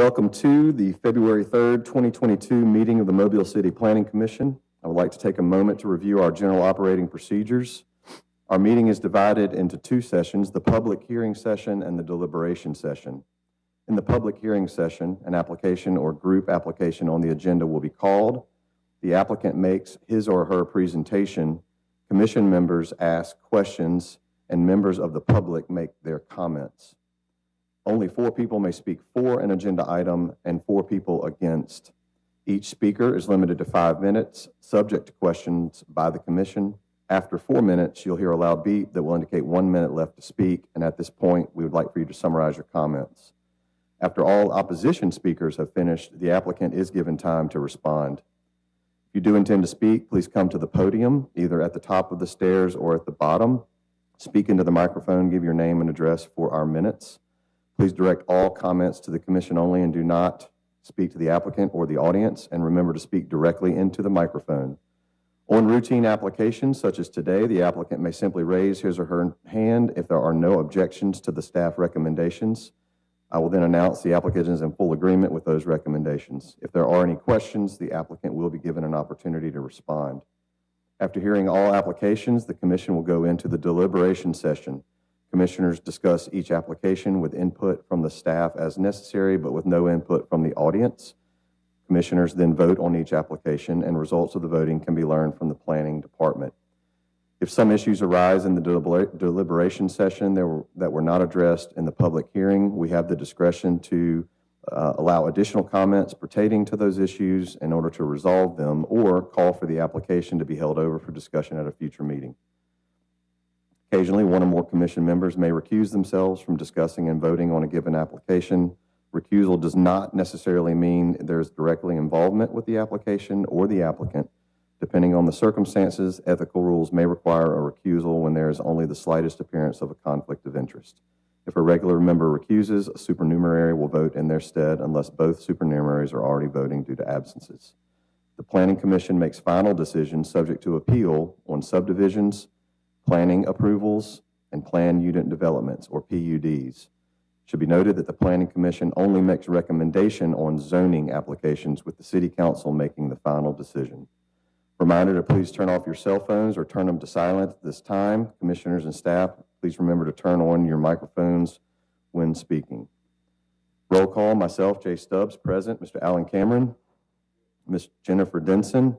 Welcome to the February 3rd, 2022 meeting of the Mobile City Planning Commission. I would like to take a moment to review our general operating procedures. Our meeting is divided into two sessions, the public hearing session and the deliberation session. In the public hearing session, an application or group application on the agenda will be called. The applicant makes his or her presentation, commission members ask questions, and members of the public make their comments. Only 4 people may speak for an agenda item and 4 people against. Each speaker is limited to 5 minutes, subject to questions by the commission. After 4 minutes, you'll hear a loud beep that will indicate 1 minute left to speak, and at this point, we would like for you to summarize your comments. After all opposition speakers have finished, the applicant is given time to respond. If you do intend to speak, please come to the podium, either at the top of the stairs or at the bottom. Speak into the microphone, give your name and address for our minutes. Please direct all comments to the commission only and do not speak to the applicant or the audience, and remember to speak directly into the microphone. On routine applications such as today, the applicant may simply raise his or her hand if there are no objections to the staff recommendations. I will then announce the applicant is in full agreement with those recommendations. If there are any questions, the applicant will be given an opportunity to respond. After hearing all applications, the commission will go into the deliberation session. Commissioners discuss each application with input from the staff as necessary, but with no input from the audience. Commissioners then vote on each application, and results of the voting can be learned from the planning department. If some issues arise in the deliberation session that were not addressed in the public hearing, we have the discretion to allow additional comments pertaining to those issues in order to resolve them, or call for the application to be held over for discussion at a future meeting. Occasionally, one or more commission members may recuse themselves from discussing and voting on a given application. Recusal does not necessarily mean there's directly involvement with the application or the applicant. Depending on the circumstances, ethical rules may require a recusal when there is only the slightest appearance of a conflict of interest. If a regular member recuses, a supernumerary will vote in their stead unless both supernumeraries are already voting due to absences. The Planning Commission makes final decisions subject to appeal on subdivisions, planning approvals, and planned unit developments, or PUDs. It should be noted that the Planning Commission only makes recommendation on zoning applications, with the City Council making the final decision. Reminder to please turn off your cell phones or turn them to silent at this time. Commissioners and staff, please remember to turn on your microphones when speaking. Roll call, myself, Jay Stubbs, present. Mr. Alan Cameron, Ms. Jennifer Denson,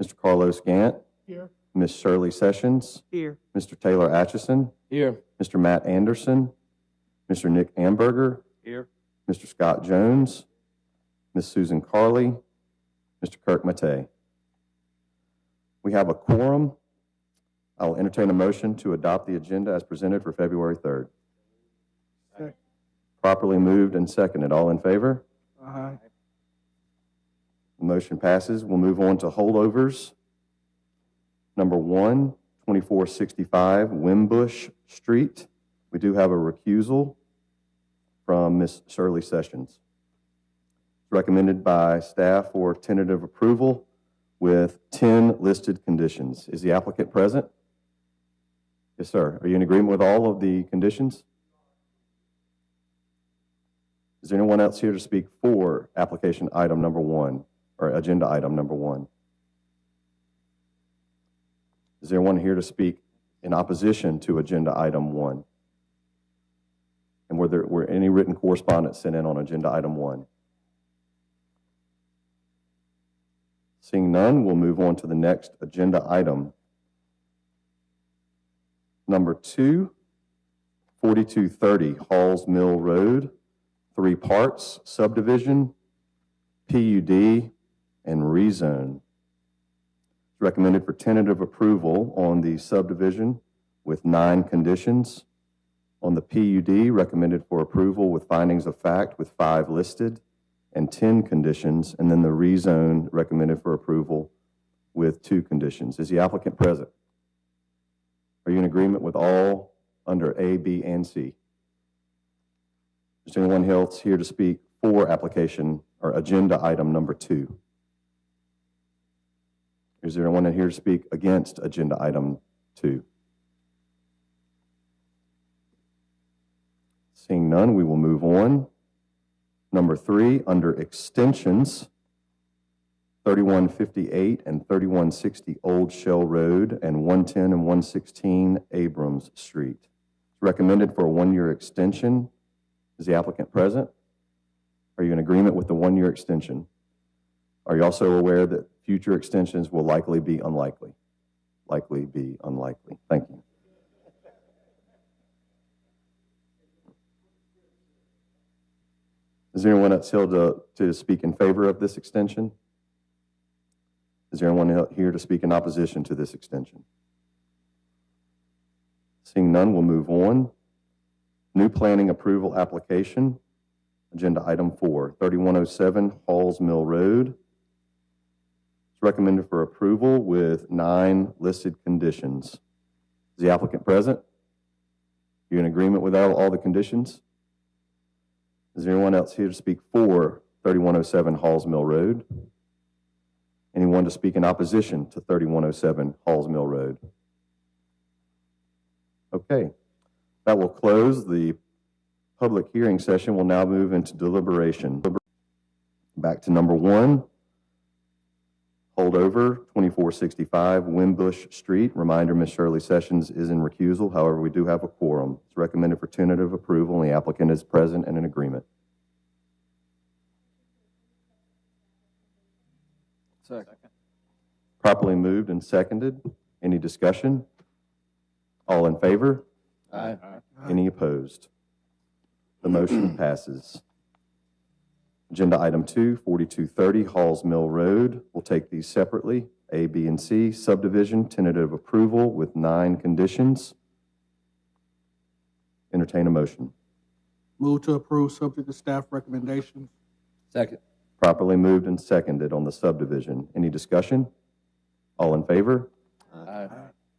Mr. Carlos Gant. Here. Ms. Shirley Sessions. Here. Mr. Taylor Atchison. Here. Mr. Matt Anderson. Mr. Nick Amberger. Here. Mr. Scott Jones. Ms. Susan Carley. Mr. Kirk Matei. We have a quorum. I will entertain a motion to adopt the agenda as presented for February 3rd. Second. Properly moved and seconded. All in favor? Aye. The motion passes. We'll move on to holdovers. Number 1, 2465 Wimbush Street. We do have a recusal from Ms. Shirley Sessions. It's recommended by staff for tentative approval with 10 listed conditions. Is the applicant present? Yes, sir. Are you in agreement with all of the conditions? Is there anyone else here to speak for application item number 1, or agenda item number 1? Is there anyone here to speak in opposition to agenda item 1? And were any written correspondence sent in on agenda item 1? Seeing none, we'll move on to the next agenda item. Number 2, 4230 Halls Mill Road, 3 parts, subdivision, PUD, and rezone. Recommended for tentative approval on the subdivision with 9 conditions. On the PUD, recommended for approval with findings of fact with 5 listed and 10 conditions, and then the rezone recommended for approval with 2 conditions. Is the applicant present? Are you in agreement with all under A, B, and C? Is there anyone else here to speak for application or agenda item number 2? Is there anyone here to speak against agenda item 2? Seeing none, we will move on. Number 3, under extensions, 3158 and 3160 Old Shell Road and 110 and 116 Abrams Street. It's recommended for a 1-year extension. Is the applicant present? Are you in agreement with the 1-year extension? Are you also aware that future extensions will likely be unlikely? Likely be unlikely. Thank you. Is there anyone else here to speak in favor of this extension? Is there anyone here to speak in opposition to this extension? Seeing none, we'll move on. New planning approval application, agenda item 4, 3107 Halls Mill Road. It's recommended for approval with 9 listed conditions. Is the applicant present? You in agreement with all the conditions? Is there anyone else here to speak for 3107 Halls Mill Road? Anyone to speak in opposition to 3107 Halls Mill Road? Okay, that will close the public hearing session. We'll now move into deliberation. Back to number 1, holdover 2465 Wimbush Street. Reminder, Ms. Shirley Sessions is in recusal. However, we do have a quorum. It's recommended for tentative approval, and the applicant is present and in agreement. Second. Properly moved and seconded. Any discussion? All in favor? Aye. Any opposed? The motion passes. Agenda item 2, 4230 Halls Mill Road. We'll take these separately. A, B, and C. Subdivision, tentative approval with 9 conditions. Entertain a motion. Move to approve subject to staff recommendations. Second. Properly moved and seconded on the subdivision. Any discussion? All in favor? Aye.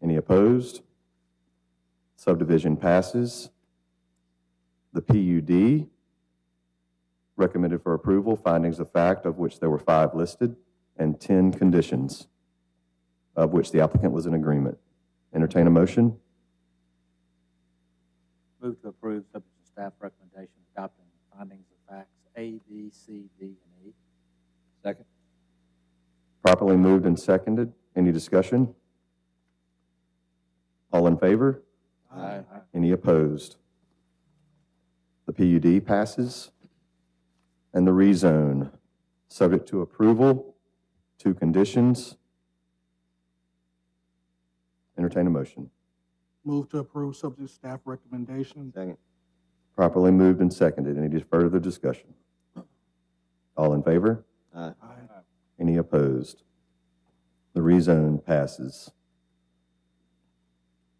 Any opposed? Subdivision passes. The PUD, recommended for approval, findings of fact, of which there were 5 listed, and 10 conditions, of which the applicant was in agreement. Entertain a motion. Move to approve subject to staff recommendation adopting findings of facts A, B, C, D, and E. Second. Properly moved and seconded. Any discussion? All in favor? Aye. Any opposed? The PUD passes. And the rezone, subject to approval, 2 conditions. Entertain a motion. Move to approve subject to staff recommendations. Second. Properly moved and seconded. Any further discussion? All in favor? Aye. Aye. Any opposed? The rezone passes.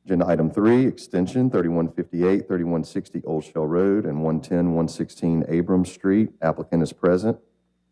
Agenda item 3, extension 3158, 3160 Old Shell Road and 110, 116 Abrams Street. Applicant is present.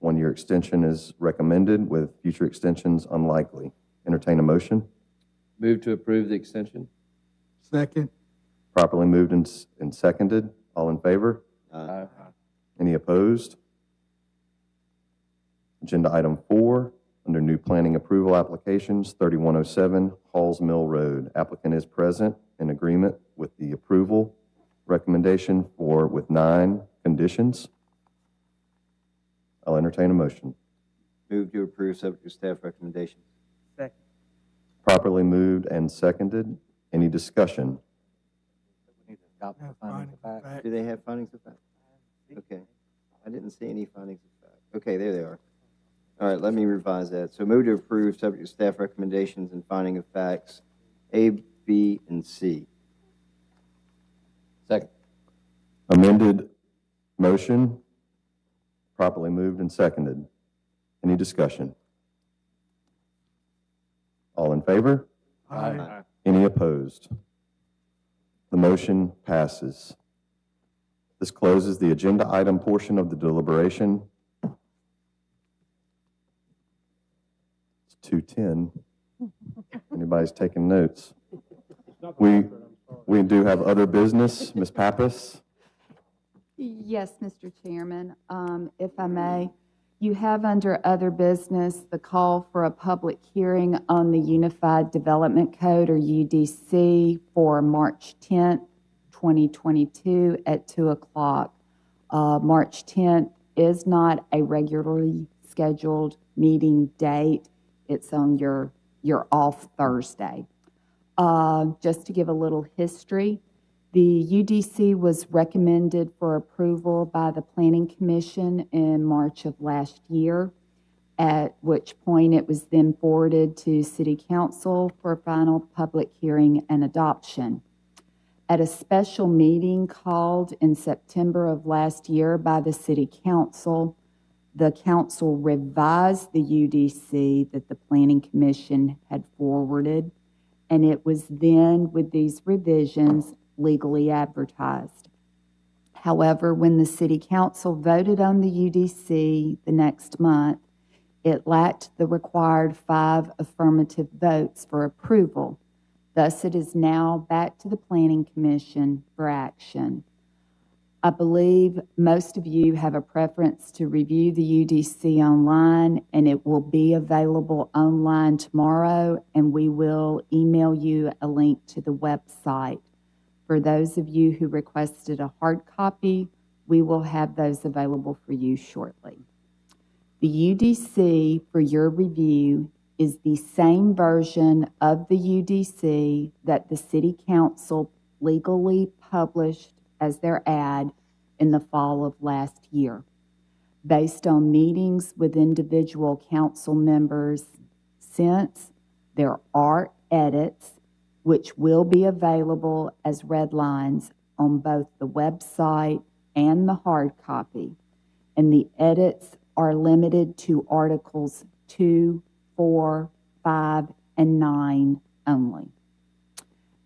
1-year extension is recommended with future extensions unlikely. Entertain a motion. Move to approve the extension. Second. Properly moved and seconded. All in favor? Aye. Any opposed? Agenda item 4, under new planning approval applications, 3107 Halls Mill Road. Applicant is present in agreement with the approval recommendation with 9 conditions. I'll entertain a motion. Move to approve subject to staff recommendations. Second. Properly moved and seconded. Any discussion? We need to adopt the findings of fact. Do they have findings of fact? Okay. I didn't see any findings of fact. Okay, there they are. All right, let me revise that. So move to approve subject to staff recommendations and finding of facts A, B, and C. Second. Amended motion, properly moved and seconded. Any discussion? All in favor? Aye. Any opposed? The motion passes. This closes the agenda item portion of the deliberation. It's 2:10. Anybody's taking notes? We do have other business. Ms. Pappas? Yes, Mr. Chairman, if I may. You have under other business the call for a public hearing on the Unified Development Code, or UDC, for March 10th, 2022 at 2 o'clock. March 10th is not a regularly scheduled meeting date. It's on your off Thursday. Just to give a little history, the UDC was recommended for approval by the Planning Commission in March of last year, at which point it was then forwarded to City Council for final public hearing and adoption. At a special meeting called in September of last year by the City Council, the council revised the UDC that the Planning Commission had forwarded, and it was then, with these revisions, legally advertised. However, when the City Council voted on the UDC the next month, it lacked the required 5 affirmative votes for approval. Thus, it is now back to the Planning Commission for action. I believe most of you have a preference to review the UDC online, and it will be available online tomorrow, and we will email you a link to the website. For those of you who requested a hard copy, we will have those available for you shortly. The UDC for your review is the same version of the UDC that the City Council legally published as their ad in the fall of last year. Based on meetings with individual council members since, there are edits which will be available as red lines on both the website and the hard copy. And the edits are limited to Articles 2, 4, 5, and 9 only.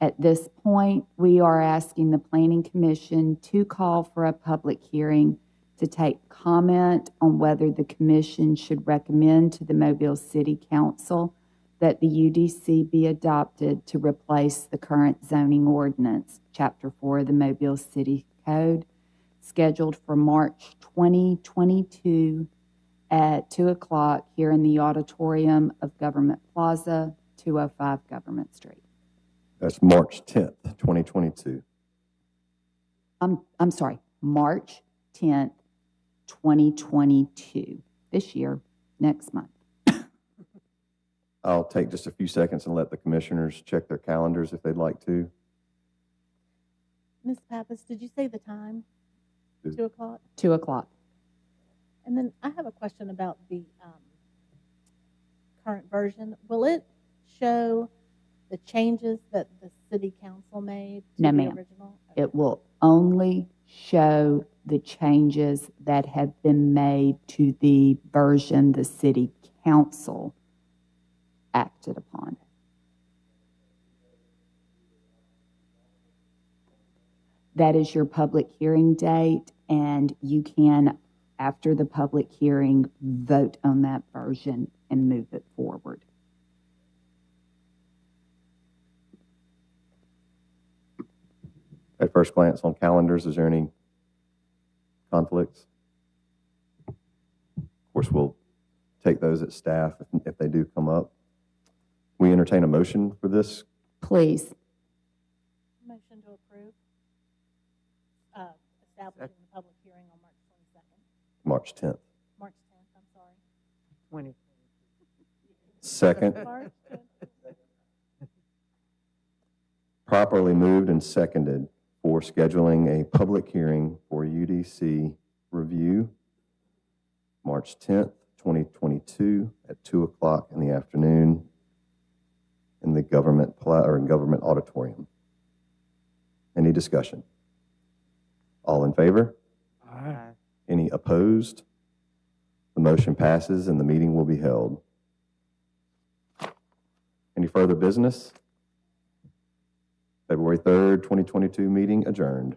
At this point, we are asking the Planning Commission to call for a public hearing to take comment on whether the Commission should recommend to the Mobile City Council that the UDC be adopted to replace the current zoning ordinance, Chapter 4 of the Mobile City Code, scheduled for March 2022 at 2 o'clock here in the auditorium of Government Plaza, 205 Government Street. That's March 10th, 2022. I'm sorry, March 10th, 2022, this year, next month. I'll take just a few seconds and let the commissioners check their calendars if they'd like to. Ms. Pappas, did you say the time? 2 o'clock? 2 o'clock. And then I have a question about the current version. Will it show the changes that the City Council made to No, the ma'am. original? It will only show the changes that have been made to the version the City Council acted upon. That is your public hearing date, and you can, after the public hearing, vote on that version and move it forward. At first glance on calendars, is there any conflicts? Of course, we'll take those at staff if they do come up. We entertain a motion for this. Please. Motion to approve, establishing the public hearing on March 22nd. March 10th. March 10th, I'm sorry. Second. March 10th. Properly moved and seconded for scheduling a public hearing for UDC review, March 10th, 2022 at 2 o'clock in the afternoon in the government auditorium. Any discussion? All in favor? Aye. Any opposed? The motion passes and the meeting will be held. Any further business? February 3rd, 2022 meeting adjourned.